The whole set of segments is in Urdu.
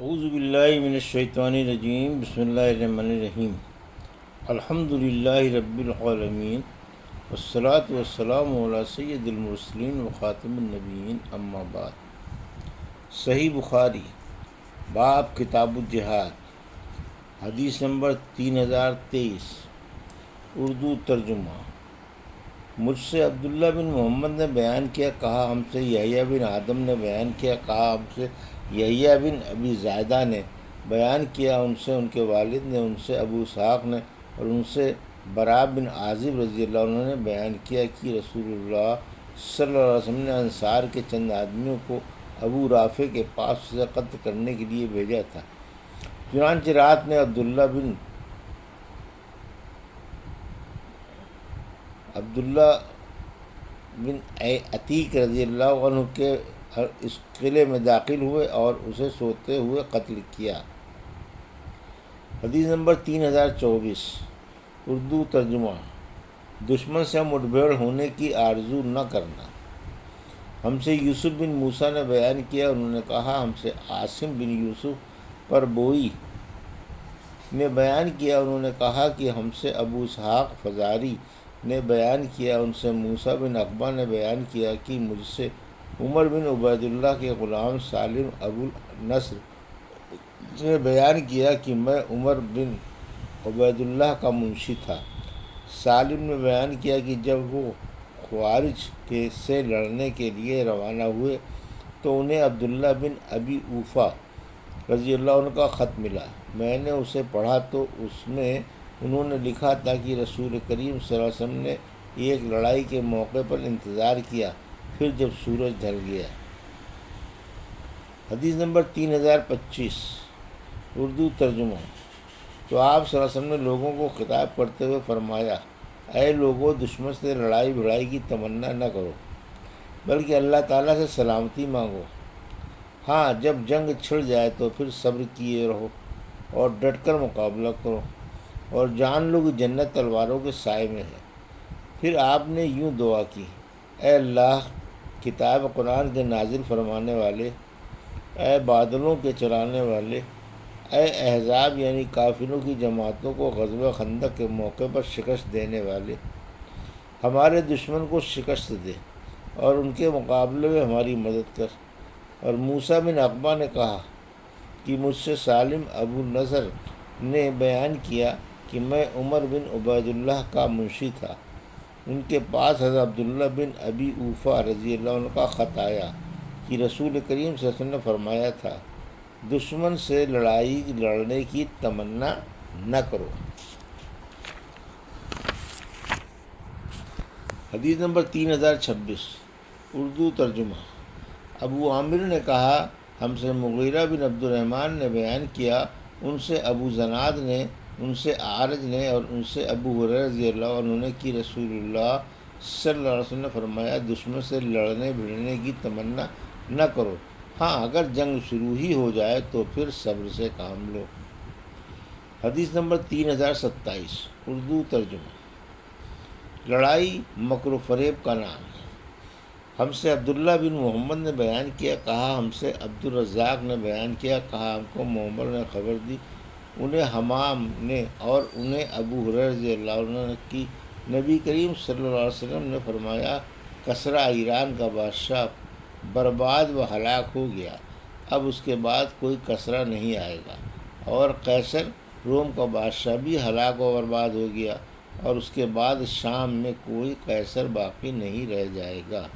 اعوذ باللہ من الشیطان الرجیم، بسم اللہ الرحمن الرحیم۔ الحمد للہ رب العالمین، والصلاة والسلام علی سید المرسلین وخاتم النبیین، اما بعد۔ صحیح بخاری باب کتاب الجہاد، حدیث نمبر 3023، اردو ترجمہ۔ مجھ سے عبداللہ بن محمد نے بیان کیا، کہا ہم سے یحییٰ بن آدم نے بیان کیا، کہا ہم سے یحییٰ بن ابی زائدہ نے بیان کیا، ان سے ان کے والد نے، ان سے ابو اسحاق نے، اور ان سے براء بن عازب رضی اللہ عنہ نے بیان کیا کہ رسول اللہ صلی اللہ علیہ وسلم نے انصار کے چند آدمیوں کو ابو رافع کے پاس اسے قتل کرنے کے لیے بھیجا تھا۔ چنانچہ رات میں عبداللہ بن عتیق رضی اللہ عنہ کے اس قلعے میں داخل ہوئے اور اسے سوتے ہوئے قتل کیا۔ حدیث نمبر 3024، اردو ترجمہ۔ دشمن سے مٹبھیڑ ہونے کی آرزو نہ کرنا۔ ہم سے یوسف بن موسیٰ نے بیان کیا، انہوں نے کہا ہم سے عاصم بن یوسف پربوئی نے بیان کیا، انہوں نے کہا کہ ہم سے ابو اسحاق فزاری نے بیان کیا، ان سے موسیٰ بن عقبہ نے بیان کیا کہ مجھ سے عمر بن عبید اللہ کے غلام سالم ابو النصر نے بیان کیا کہ میں عمر بن عبید اللہ کا منشی تھا۔ سالم نے بیان کیا کہ جب وہ خوارج سے لڑنے کے لیے روانہ ہوئے تو انہیں عبداللہ بن ابی اوفا رضی اللہ عنہ کا خط ملا۔ میں نے اسے پڑھا تو اس میں انہوں نے لکھا تھا کہ رسول کریم صلی اللہ علیہ وسلم نے ایک لڑائی کے موقع پر انتظار کیا، پھر جب سورج ڈھل گیا۔ حدیث نمبر 3025، اردو ترجمہ۔ تو آپ صلی اللہ علیہ وسلم نے لوگوں کو خطاب کرتے ہوئے فرمایا، اے لوگو، دشمن سے لڑائی بھڑائی کی تمنا نہ کرو، بلکہ اللہ تعالیٰ سے سلامتی مانگو۔ ہاں، جب جنگ چھڑ جائے تو پھر صبر کیے رہو اور ڈٹ کر مقابلہ کرو، اور جان لو کہ جنت تلواروں کے سائے میں ہے۔ پھر آپ نے یوں دعا کی، اے اللہ، کتاب قرآن کے نازل فرمانے والے، اے بادلوں کے چلانے والے، اے احزاب یعنی کافروں کی جماعتوں کو غزوہ خندق کے موقع پر شکست دینے والے، ہمارے دشمن کو شکست دے اور ان کے مقابلے میں ہماری مدد کر۔ اور موسیٰ بن عقبہ نے کہا کہ مجھ سے سالم ابو النصر نے بیان کیا کہ میں عمر بن عبید اللہ کا منشی تھا، ان کے پاس حضرت عبداللہ بن ابی اوفا رضی اللہ عنہ کا خط آیا کہ رسول کریم صلی اللہ علیہ وسلم نے فرمایا تھا، دشمن سے لڑنے کی تمنا نہ کرو۔ حدیث نمبر 3026، اردو ترجمہ۔ ابو عامر نے کہا ہم سے مغیرہ بن عبد الرحمن نے بیان کیا، ان سے ابو زناد نے، ان سے اعرج نے، اور ان سے ابو ہریرہ رضی اللہ عنہ نے کہ رسول اللہ صلی اللہ علیہ وسلم نے فرمایا، دشمن سے لڑنے بھڑنے کی تمنا نہ کرو، ہاں اگر جنگ شروع ہی ہو جائے تو پھر صبر سے کام لو۔ حدیث نمبر 3027، اردو ترجمہ۔ لڑائی مکر و فریب کا نام ہے۔ ہم سے عبداللہ بن محمد نے بیان کیا، کہا ہم سے عبد الرزاق نے بیان کیا، کہا ہم کو معمر نے خبر دی، انہیں حمام نے، اور انہیں ابو ہریرہ رضی اللہ عنہ نے کہ نبی کریم صلی اللہ علیہ وسلم نے فرمایا، کسریٰ ایران کا بادشاہ برباد و ہلاک ہو گیا، اب اس کے بعد کوئی کسریٰ نہیں آئے گا، اور قیصر روم کا بادشاہ بھی ہلاک و برباد ہو گیا، اور اس کے بعد شام میں کوئی قیصر باقی نہیں رہ جائے گا،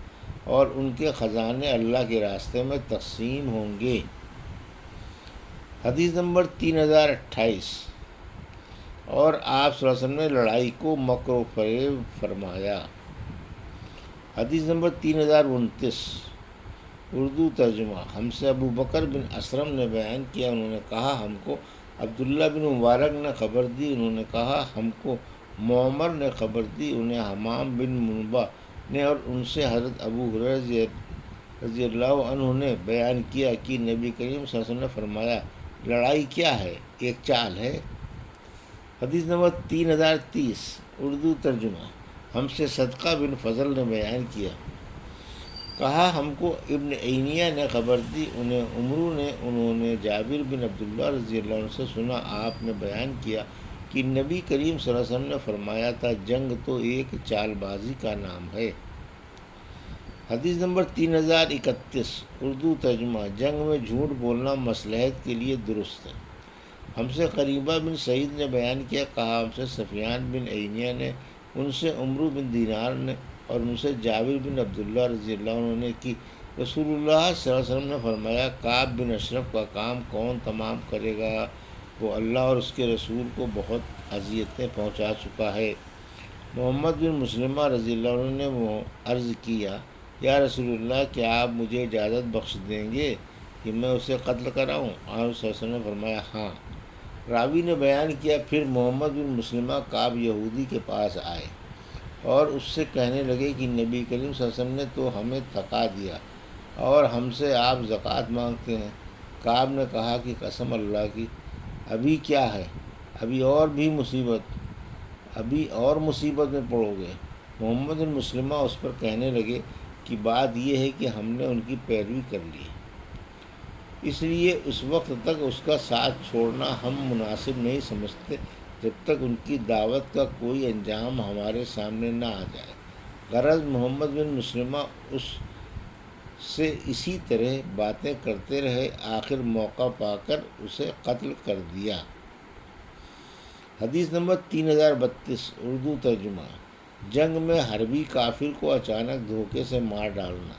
اور ان کے خزانے اللہ کے راستے میں تقسیم ہوں گے۔ حدیث نمبر 3028، اور آپ صلی اللہ علیہ وسلم نے لڑائی کو مکر و فریب فرمایا۔ حدیث نمبر 3029، اردو ترجمہ۔ ہم سے ابو بکر بن اسرم نے بیان کیا، انہوں نے کہا ہم کو عبداللہ بن مبارک نے خبر دی، انہوں نے کہا ہم کو معمر نے خبر دی، انہیں حمام بن منبع نے، اور ان سے حضرت ابو ہریرہ رضی اللہ عنہ نے بیان کیا کہ نبی کریم صلی اللہ علیہ وسلم نے فرمایا، لڑائی کیا ہے؟ ایک چال ہے۔ حدیث نمبر 3030، اردو ترجمہ۔ ہم سے صدقہ بن فضل نے بیان کیا، کہا ہم کو ابن عینیہ نے خبر دی، انہوں نے جابر بن عبداللہ رضی اللہ عنہ سے سنا، آپ نے بیان کیا کہ نبی کریم صلی اللہ علیہ وسلم نے فرمایا تھا، جنگ تو ایک چال بازی کا نام ہے۔ حدیث نمبر 3031 اردو ترجمہ، جنگ میں جھوٹ بولنا مصلحت کے لیے درست ہے۔ ہم سے قریبہ بن سعید نے بیان کیا، کہا ہم سے سفیان بن عینیہ نے، ان سے عمرو بن دینار نے، اور ان سے جابر بن عبداللہ رضی اللہ عنہ نے کہ رسول اللہ صلی اللہ علیہ وسلم نے فرمایا، کعب بن اشرف کا کام کون تمام کرے گا؟ وہ اللہ اور اس کے رسول کو بہت اذیتیں پہنچا چکا ہے۔ محمد بن مسلمہ رضی اللہ عنہ نے وہ عرض کیا، یا رسول اللہ، کیا آپ مجھے اجازت بخش دیں گے کہ میں اسے قتل کراؤں؟ آپ صلی اللہ علیہ وسلم نے فرمایا، ہاں۔ راوی نے بیان کیا، پھر محمد بن مسلمہ کعب یہودی کے پاس آئے اور اس سے کہنے لگے کہ نبی کریم صلی اللہ علیہ وسلم نے تو ہمیں تھکا دیا اور ہم سے آپ زکوٰۃ مانگتے ہیں۔ کعب نے کہا کہ قسم اللہ کی، ابھی کیا ہے، ابھی اور مصیبت میں پڑو گے۔ محمد بن مسلمہ اس پر کہنے لگے کہ بات یہ ہے کہ ہم نے ان کی پیروی کر لی، اس لیے اس وقت تک اس کا ساتھ چھوڑنا ہم مناسب نہیں سمجھتے جب تک ان کی دعوت کا کوئی انجام ہمارے سامنے نہ آ جائے۔ غرض محمد بن مسلمہ اس سے اسی طرح باتیں کرتے رہے، آخر موقع پا کر اسے قتل کر دیا۔ حدیث نمبر 3032 اردو ترجمہ، جنگ میں حربی کافر کو اچانک دھوکے سے مار ڈالنا۔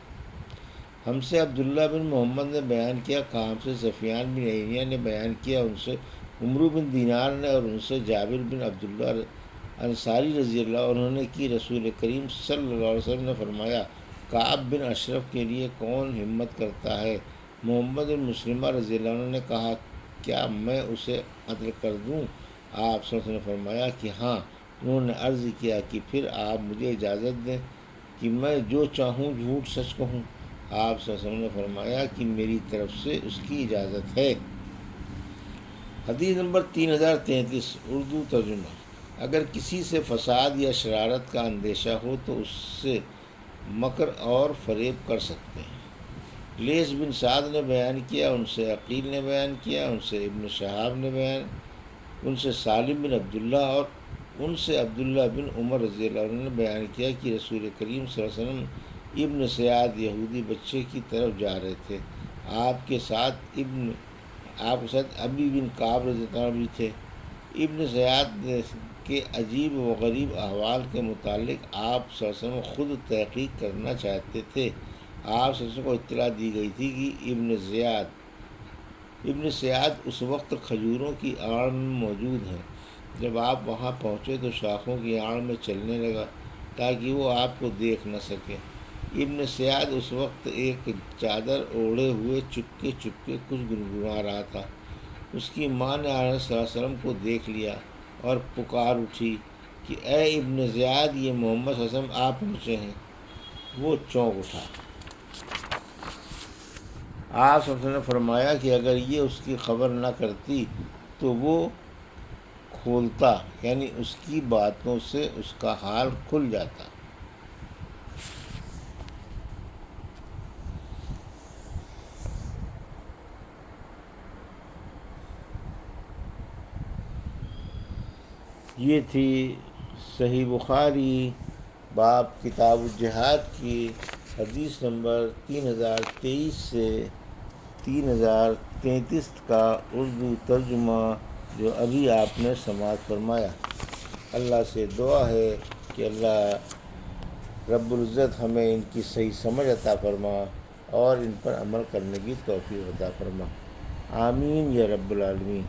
ہم سے عبداللہ بن محمد نے بیان کیا، کہا ہم سے سفیان بن عینیہ نے بیان کیا، ان سے عمرو بن دینار نے، اور ان سے جابر بن عبداللہ انصاری رضی اللہ عنہ نے کہ رسول کریم صلی اللہ علیہ وسلم نے فرمایا، کعب بن اشرف کے لیے کون ہمت کرتا ہے؟ محمد بن مسلمہ رضی اللہ عنہ نے کہا، کیا میں اسے قتل کر دوں؟ آپ صلی اللہ علیہ وسلم نے فرمایا کہ ہاں۔ انہوں نے عرض کیا کہ پھر آپ مجھے اجازت دیں کہ میں جو چاہوں جھوٹ سچ کہوں۔ آپ صلی اللہ علیہ وسلم نے فرمایا کہ میری طرف سے اس کی اجازت ہے۔ حدیث نمبر 3033 اردو ترجمہ، اگر کسی سے فساد یا شرارت کا اندیشہ ہو تو اس سے مکر اور فریب کر سکتے ہیں۔ لیث بن سعد نے بیان کیا، ان سے عقیل نے بیان کیا، ان سے ابن شہاب نے بیان، ان سے سالم بن عبداللہ اور ان سے عبداللہ بن عمر رضی اللہ عنہ نے بیان کیا کہ رسول کریم صلی اللہ علیہ وسلم ابن سیاد یہودی بچے کی طرف جا رہے تھے۔ آپ کے ساتھ ابی بن کعب رضی اللہ عنہ بھی تھے۔ ابن سیاد کے عجیب و غریب احوال کے متعلق آپ صلی اللہ علیہ وسلم خود تحقیق کرنا چاہتے تھے۔ آپ صلی اللہ علیہ وسلم کو اطلاع دی گئی تھی کہ ابن سیاد اس وقت کھجوروں کی آڑ میں موجود ہیں۔ جب آپ وہاں پہنچے تو شاخوں کی آڑ میں چلنے لگا تاکہ وہ آپ کو دیکھ نہ سکے۔ ابن سیاد اس وقت ایک چادر اوڑھے ہوئے چپکے کچھ گنگنا رہا تھا۔ اس کی ماں نے آپ صلی اللہ علیہ وسلم کو دیکھ لیا اور پکار اٹھی کہ اے ابن زیاد، یہ محمد صلی اللہ علیہ وسلم آ پہنچے ہیں۔ وہ چونک اٹھا۔ آپ صلی اللہ علیہ وسلم نے فرمایا کہ اگر یہ اس کی خبر نہ کرتی تو وہ کھولتا، یعنی اس کی باتوں سے اس کا حال کھل جاتا۔ یہ تھی صحیح بخاری باب کتاب الجہاد کی حدیث نمبر 3023 سے 3033 کا اردو ترجمہ جو ابھی آپ نے سماعت فرمایا۔ اللہ سے دعا ہے کہ اللہ رب العزت ہمیں ان کی صحیح سمجھ عطا فرما اور ان پر عمل کرنے کی توفیق عطا فرما۔ آمین یا رب العالمین۔